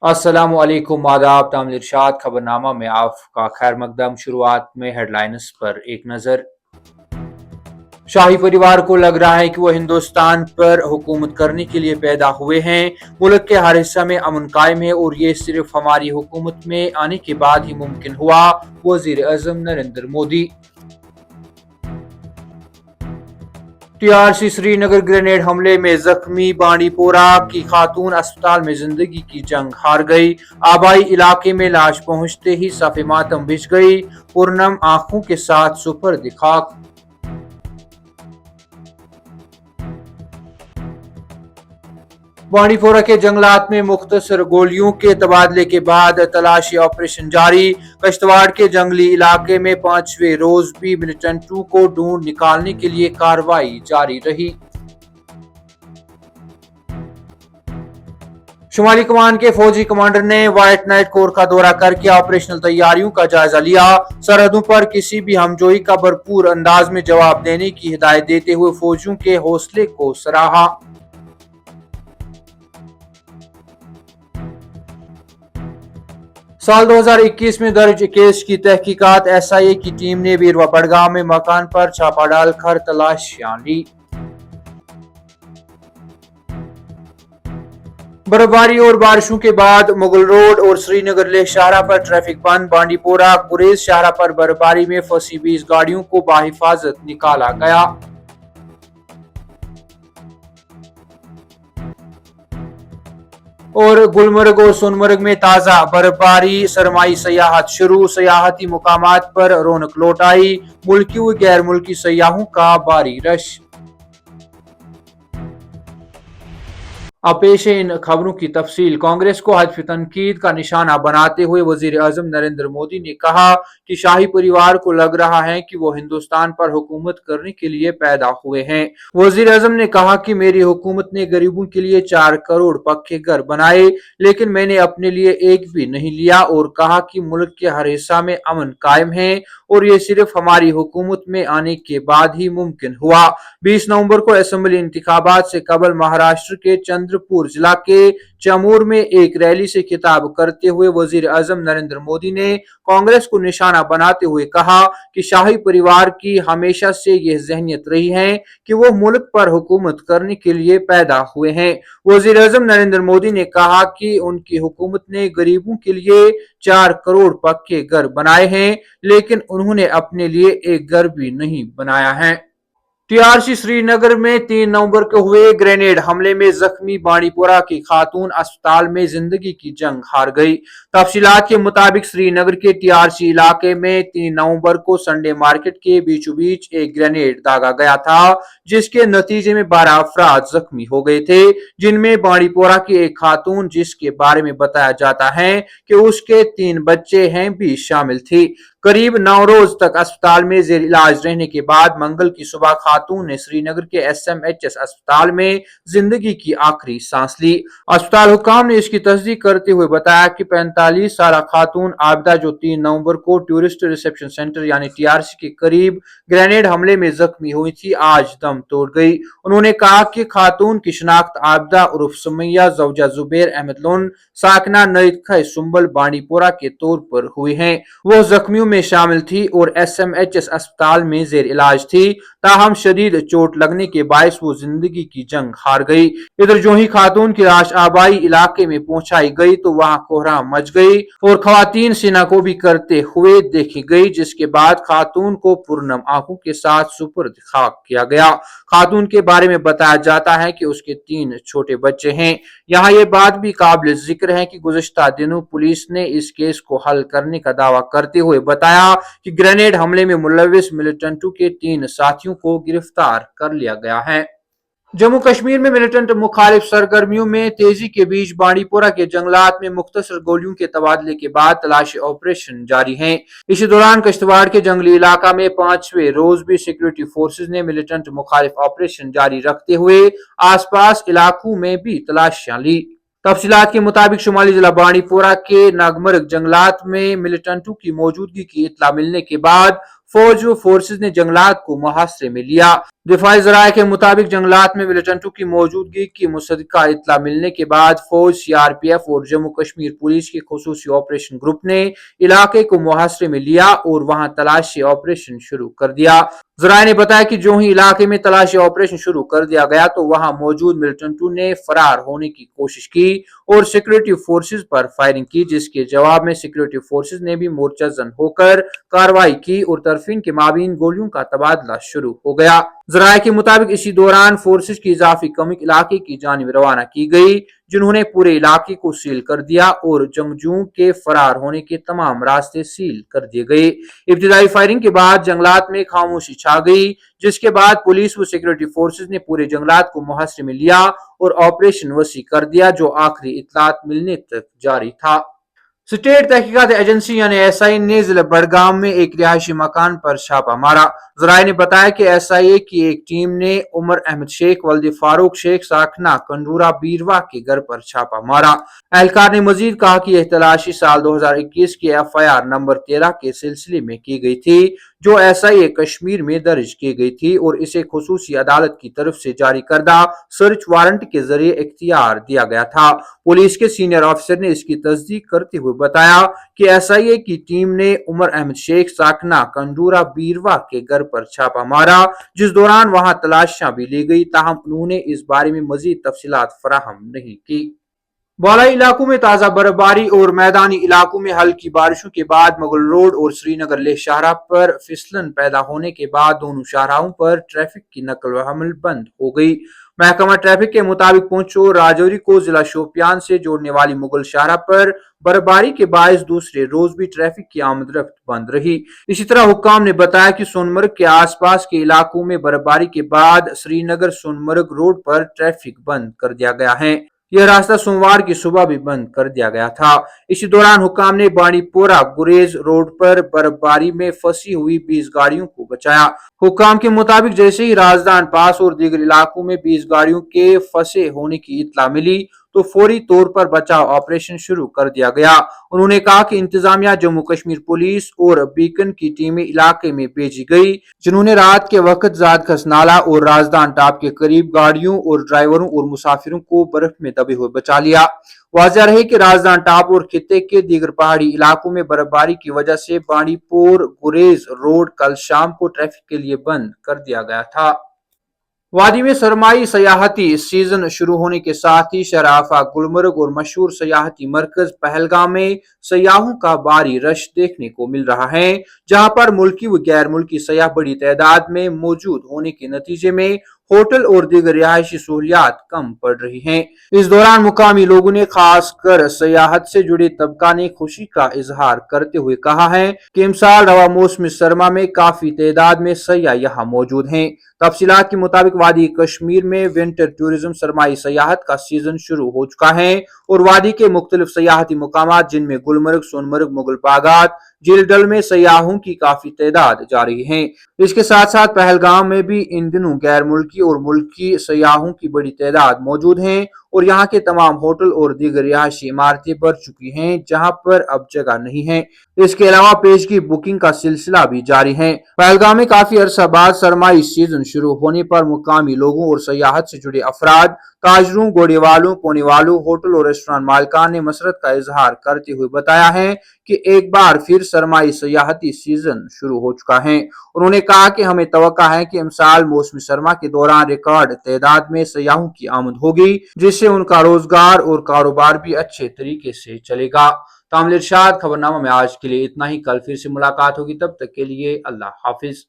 अस्सलाम वालेकुम, आदाब, तामिल इरशाद खबरनामा में आपका खैर मकदम। शुरुआत में हेडलाइंस पर एक नजर। शाही परिवार को लग रहा है कि वो हिंदुस्तान पर हुकूमत करने के लिए पैदा हुए हैं। मुल्क के हर हिस्से में अमन कायम है और ये सिर्फ हमारी हुकूमत में आने के बाद ही मुमकिन हुआ। वजीर आजम नरेंद्र मोदी। टीआरसी श्रीनगर ग्रेनेड हमले में जख्मी बांडीपोरा की खातून अस्पताल में जिंदगी की जंग हार गई। आबाई इलाके में लाश पहुंचते ही सफ़े मातम बिछ गई। पुरनम आंखों के साथ सुपर्द खाक। बांडीपोरा के जंगलात में मुख्तसर गोलियों के तबादले के बाद तलाशी ऑपरेशन जारी। कश्तवाड़ के जंगली इलाके में 5वें रोज भी मिलिटेंटों को ढूंढ निकालने के लिए कार्रवाई जारी रही। शुमाली कमान के फौजी कमांडर ने व्हाइट नाइट कोर का दौरा करके ऑपरेशनल तैयारियों का जायजा लिया। सरहदों पर किसी भी हमजोई का भरपूर अंदाज में जवाब देने की हिदायत देते हुए फौजियों के हौसले को सराहा। साल 2021 में दर्ज केस की तहकीकात। एसआईए की टीम ने बीरवा बड़गांव में मकान पर छापा डालकर तलाशियां ली। बर्फबारी और बारिशों के बाद मुगल रोड और श्रीनगर लेह शाहरा पर ट्रैफिक बंद। बांडीपोरा गुरेज शाहरा पर बर्फबारी में फंसी 20 गाड़ियों को बाहिफाजत निकाला गया। और गुलमर्ग और सोनमर्ग में ताजा बर्फबारी, सरमाई सयाहत शुरू। सयाहती मुकामात पर रौनक लौट आई। मुल्की व गैर मुल्की सयाहों का भारी रश। अब पेश है इन खबरों की तफसील। कांग्रेस को हल्फ तनकीद का निशाना बनाते हुए वजीर आजम नरेंद्र मोदी ने कहा कि शाही परिवार को लग रहा है कि वो हिंदुस्तान पर हुकूमत करने के लिए पैदा हुए हैं। वजीर आजम ने कहा कि मेरी हुकूमत ने गरीबों के लिए 4 करोड़ पक्के घर बनाए, लेकिन मैंने अपने लिए एक भी नहीं लिया, और कहा कि मुल्क के हर हिस्सा में अमन कायम है और ये सिर्फ हमारी हुकूमत में आने के बाद ही मुमकिन हुआ। 20 नवंबर को असेंबली इंतखाबात से कबल महाराष्ट्र के चंद्रपुर जिला के चमूर में एक रैली से खिताब करते हुए वजीर आजम नरेंद्र मोदी ने कांग्रेस को निशाना बनाते हुए कहा कि शाही परिवार की हमेशा से यह जहनियत रही है कि वो मुल्क पर हुकूमत करने के लिए पैदा हुए हैं। वजीर आजम नरेंद्र मोदी ने कहा कि उनकी हुकूमत ने गरीबों के लिए 4 करोड़ पक्के घर बनाए हैं, लेकिन उन्होंने अपने लिए एक घर भी नहीं बनाया है। टीआरसी श्रीनगर में 3 नवंबर को हुए ग्रेनेड हमले में जख्मी बांडीपोरा की खातून अस्पताल में जिंदगी की जंग हार गई। तफसीलात के मुताबिक श्रीनगर के टीआरसी इलाके में 3 नवंबर को संडे मार्केट के बीचों बीच एक ग्रेनेड दागा गया था, जिसके नतीजे में 12 अफराद जख्मी हो गए थे, जिनमें बांडीपोरा की एक खातून, जिसके बारे में बताया जाता है कि उसके 3 बच्चे हैं, भी शामिल थी। करीब 9 रोज तक अस्पताल में जेर इलाज रहने के बाद मंगल की सुबह खातून ने श्रीनगर के एसएमएचएस अस्पताल में जिंदगी की आखिरी सांस ली। अस्पताल हुकाम ने इसकी तस्दीक करते हुए बताया कि 45 साल खातून आबिदा, जो 3 नवंबर को टूरिस्ट रिसेप्शन सेंटर यानी टीआरसी के करीब ग्रेनेड हमले में जख्मी हुई थी, आज दम तोड़ गई। उन्होंने कहा कि खातून की शिनाख्त आबिदा उर्फ सुमैया जौजा जुबैर अहमद लोन साकना नईखा सुंबल बांडीपोरा के तौर पर हुई है। वो जख्मियों में शामिल थी और एसएमएचएस अस्पताल में जेर इलाज थी, ताहम शदीद चोट लगने के बायस वो जिंदगी की जंग हार गई। इधर जो ही खातून की लाश आबाई इलाके में पहुंचाई गई तो वहां कोहराम मच गई और खवातीन सीना को भी करते हुए देखी गई, जिसके बाद खातून को पुरनम आंखों के साथ सुपुर्द खाक किया गया। खातून के बारे में बताया जाता है कि उसके 3 छोटे बच्चे हैं। यहाँ ये बात भी काबिल जिक्र है कि गुज़श्ता दिनों पुलिस ने इस केस को हल करने का दावा करते हुए बताया कि ग्रेनेड हमले में मुलविस मिलिटेंटों के 3 साथियों को गिरफ्तार कर लिया गया है। जम्मू कश्मीर में मिलिटेंट मुखालिफ सरगर्मियों में तेजी के बीच बांडीपोरा के जंगलात में मुख्तसर गोलियों के तबादले के बाद तलाशी ऑपरेशन जारी है। इसी दौरान कश्तवाड़ के जंगली इलाका में 5वें रोज भी सिक्योरिटी फोर्सेज ने मिलिटेंट मुखालिफ ऑपरेशन जारी रखते हुए आसपास इलाकों में भी तलाशियां ली। तफसीलात के मुताबिक शुमाली जिला बांडीपोरा के नागमर्ग जंगलात में मिलिटेंटों की मौजूदगी की इत्तला मिलने के बाद फौज व फोर्सेज ने जंगलात को मुहासरे में लिया। دفاعی ذرائع کے مطابق جنگلات میں ملیٹنٹوں کی موجودگی کی مصدقہ اطلاع ملنے کے بعد فوج، سی آر پی ایف اور جموں کشمیر پولیس کے خصوصی آپریشن گروپ نے علاقے کو محاصرے میں لیا اور وہاں تلاشی آپریشن شروع کر دیا۔ ذرائع نے بتایا کہ جو ہی علاقے میں تلاشی آپریشن شروع کر دیا گیا تو وہاں موجود ملیٹنٹوں نے فرار ہونے کی کوشش کی اور سیکورٹی فورسز پر فائرنگ کی، جس کے جواب میں سیکورٹی فورسز نے بھی مورچہ زن ہو کر کارروائی کی اور طرفین کے مابین گولیوں کا تبادلہ شروع ہو گیا۔ ذرائع کے مطابق اسی دوران فورسز کی اضافی کمی علاقے کی جانب روانہ کی گئی، جنہوں نے پورے علاقے کو سیل کر دیا اور جنگجوؤں کے فرار ہونے کے تمام راستے سیل کر دیے گئے۔ ابتدائی فائرنگ کے بعد جنگلات میں خاموشی چھا گئی، جس کے بعد پولیس و سیکورٹی فورسز نے پورے جنگلات کو محاصرے میں لیا اور آپریشن وسیع کر دیا، جو آخری اطلاعات ملنے تک جاری تھا۔ اسٹیٹ تحقیقات ایجنسی یعنی ایس آئی اے نے ضلع بڑگام میں ایک رہائشی مکان پر چھاپہ مارا۔ ذرائع نے بتایا کہ ایس آئی اے کی ایک ٹیم نے عمر احمد شیخ، ولد فاروق شیخ ساکنہ کنڈورا بیروا کے گھر پر چھاپہ مارا۔ اہلکار نے مزید کہا کہ یہ تلاشی سال 2021 کی ایف آئی آر نمبر 13 کے سلسلے میں کی گئی تھی، جو ایس آئی اے کشمیر میں درج کی گئی تھی اور اسے خصوصی عدالت کی طرف سے جاری کردہ سرچ وارنٹ کے ذریعے اختیار دیا گیا تھا۔ پولیس کے سینئر آفیسر نے اس کی تصدیق کرتے ہوئے بتایا کہ ایس آئی اے کی ٹیم نے عمر احمد شیخ ساکنہ کنڈورا بیروا کے گھر پر چھاپہ مارا، جس دوران وہاں تلاشیاں بھی لی گئی، تاہم انہوں نے اس بارے میں مزید تفصیلات فراہم نہیں کی۔ بالائی علاقوں میں تازہ برفباری اور میدانی علاقوں میں ہلکی بارشوں کے بعد مغل روڈ اور سری نگر لیہ شاہراہ پر پھسلن پیدا ہونے کے بعد دونوں شاہراہوں پر ٹریفک کی نقل و حمل بند ہو گئی۔ محکمہ ٹریفک کے مطابق پونچھ اور راجوری کو ضلع شوپیان سے جوڑنے والی مغل شاہراہ پر برفباری کے باعث دوسرے روز بھی ٹریفک کی آمد رفت بند رہی۔ اسی طرح حکام نے بتایا کہ سون مرگ کے آس پاس کے علاقوں میں برفباری کے بعد سری نگر سون مرگ روڈ پر ٹریفک بند کر دیا گیا ہے۔ یہ راستہ سوموار کی صبح بھی بند کر دیا گیا تھا۔ اسی دوران حکام نے بانڈی پورہ گریز روڈ پر برفباری میں پھنسی ہوئی 20 گاڑیوں کو بچایا۔ حکام کے مطابق جیسے ہی رازدان پاس اور دیگر علاقوں میں 20 گاڑیوں کے پھنسے ہونے کی اطلاع ملی تو فوری طور پر بچاؤ آپریشن شروع کر دیا گیا۔ انہوں نے کہا کہ انتظامیہ، جموں کشمیر پولیس اور بیکن کی ٹیمیں علاقے میں بھیجی گئی، جنہوں نے رات کے وقت زادکھس نالہ اور رازدان ٹاپ کے قریب گاڑیوں اور ڈرائیوروں اور مسافروں کو برف میں دبے ہوئے بچا لیا۔ واضح رہے کہ رازدان ٹاپ اور خطے کے دیگر پہاڑی علاقوں میں برفباری کی وجہ سے بانڈی پور گریز روڈ کل شام کو ٹریفک کے لیے بند کر دیا گیا تھا۔ وادی میں سرمائی سیاحتی سیزن شروع ہونے کے ساتھ ہی شہر آفاق گلمرگ اور مشہور سیاحتی مرکز پہلگام میں سیاحوں کا بھاری رش دیکھنے کو مل رہا ہے، جہاں پر ملکی و غیر ملکی سیاح بڑی تعداد میں موجود ہونے کے نتیجے میں ہوٹل اور دیگر رہائشی سہولیات کم پڑ رہی ہیں۔ اس دوران مقامی لوگوں نے، خاص کر سیاحت سے جڑے طبقہ نے خوشی کا اظہار کرتے ہوئے کہا ہے کہ امسال رواں موسم سرما میں کافی تعداد میں سیاح یہاں موجود ہیں۔ تفصیلات کے مطابق وادی کشمیر میں ونٹر ٹورزم سرمائی سیاحت کا سیزن شروع ہو چکا ہے اور وادی کے مختلف سیاحتی مقامات جن میں گلمرگ، سون مرگ، مغل باغات، جھیل ڈل میں سیاحوں کی کافی تعداد جاری ہے۔ اس کے ساتھ ساتھ پہلگام میں بھی ان دنوں غیر ملکی اور ملکی سیاحوں کی بڑی تعداد موجود ہیں اور یہاں کے تمام ہوٹل اور دیگر رہائشی عمارتیں بھر چکی ہیں، جہاں پر اب جگہ نہیں ہے۔ اس کے علاوہ پیشگی بکنگ کا سلسلہ بھی جاری ہے۔ پہلگام میں کافی عرصہ بعد سرمائی سیزن شروع ہونے پر مقامی لوگوں اور سیاحت سے جڑے افراد، تاجروں، گھوڑے والوں، پونے والوں، ہوٹل اور ریسٹوران مالکان نے مسرت کا اظہار کرتے ہوئے بتایا ہے کہ ایک بار پھر سرمائی سیاحتی سیزن شروع ہو چکا ہے۔ انہوں نے کہا کہ ہمیں توقع ہے کہ امسال موسم سرما کے دوران ریکارڈ تعداد میں سیاحوں کی آمد ہوگی، جس سے ان کا روزگار اور کاروبار بھی اچھے طریقے سے چلے گا۔ تامل ارشاد خبرنامہ میں آج کے لیے اتنا ہی۔ کل پھر سے ملاقات ہوگی، تب تک کے لیے اللہ حافظ۔